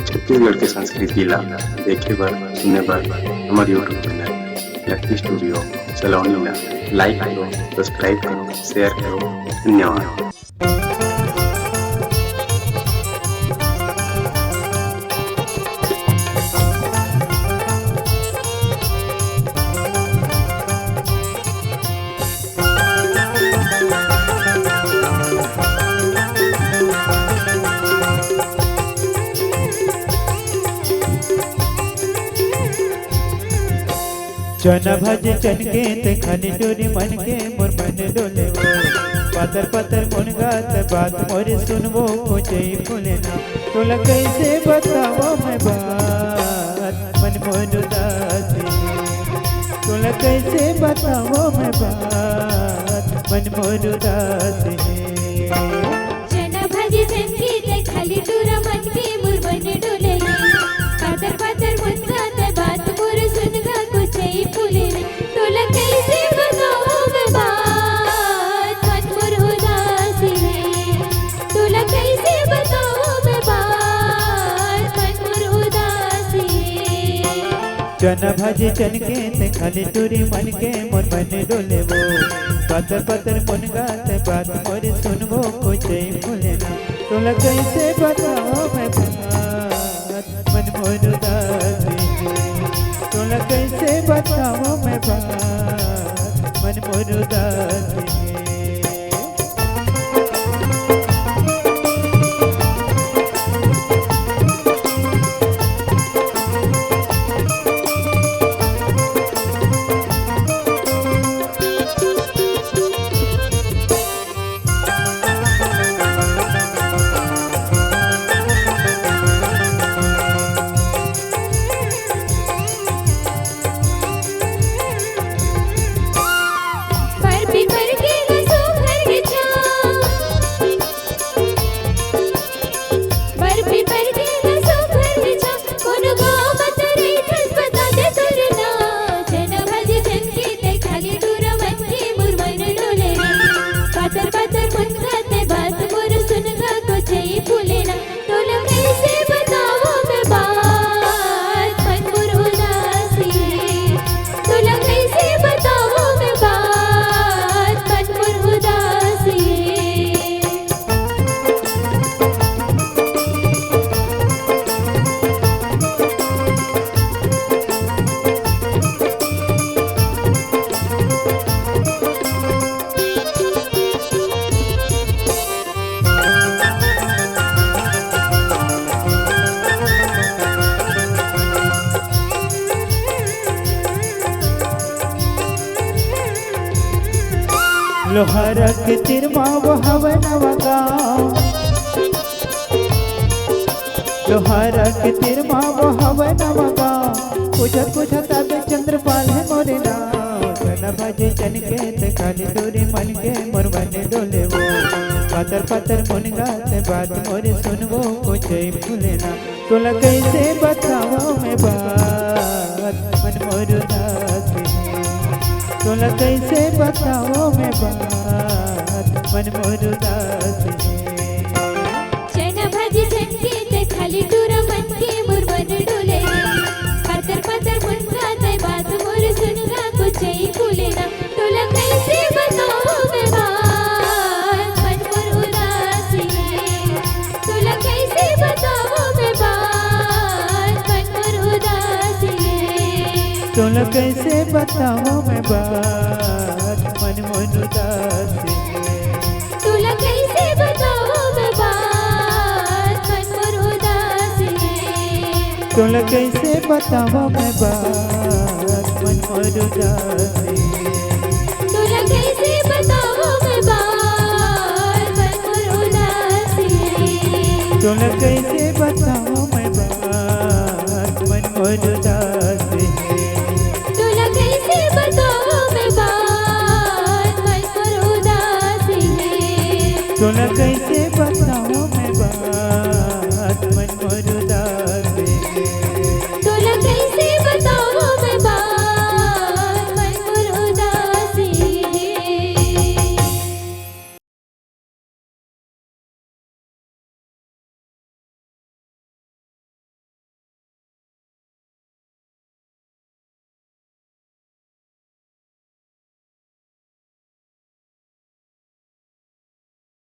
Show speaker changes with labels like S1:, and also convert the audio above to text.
S1: छत्तीसगढ़ के संस्कृतिला देखे बर सुने बर हमार यूट्यूब चैनल लकी स्टूडियो सलोनी ला लाइक करो, सब्सक्राइब करो, शेयर करो। धन्यवाद।
S2: चना भाजे चनके ते खाली डोरी मन के मोर मन डोले वो पातर पातर मुनगात बात मोरे सुनबो कोचे फूले ना तोला कैसे बताओ मैं बात मन मोर उदासी तोला कैसे बताओ मैं बात मन मोर उदासी।
S3: चना भाजे चनके ते खाली डोरा मन के मोर मन डोले पातर पातर मुनगात बात मोरे सुनगा कोचे फूले तोला कैसे बताओ मैं बात मन मोर उदासी तोला कैसे बताओ मैं बात मन मोर उदासी।
S2: चना भाजे चनके ते खाली डोरी मन के मोर मन डोले वो पातर पातर मुनगात बात मोरे सुनबो कोचे फूले ना तोला कैसे बताओ मैं बात मन मोर उदासी तोला कैसे बताओ मैं बात मन मोर उदासी। लोहारक तिरमा वो हवन वगाओ लोहारक तिरमा वो हवन वगाओ पूछत पूछत अब चंद्रपाल है मोरे नाम चना भाजे चनके ते खाली डोरी मन के मोर मन डोले वो पातर पातर मुनगात बात मोरे सुनबो कोचे फूले ना तोला कैसे बताओ मैं बात मन मोर उदासी तोला कैसे बताओ मैं बात मन मोर उदासी।
S3: चना भाजी चनके ते खाली डोरा मन के मोर मन डोले पातर पातर मुनगात बात मोर सुनगा कोचे फूले ना तोला कैसे बताओ मैं बात मन मोर उदासी तोला कैसे बताओ मैं बात मन मोर उदासी
S2: तोला कैसे बताओ मैं बात मन मोर उदासी
S3: तोला कैसे बताओ मैं बात मन मोर उदासी
S2: तोला कैसे बताओ मैं बात मन मोर उदासी
S3: तोला कैसे बताओ मैं बात मन मोर उदासी
S2: तोला कैसे बताओ मैं बात मन मोर उदासी
S3: तोला कैसे बताओ मैं बात मन मोर उदासी
S2: तोला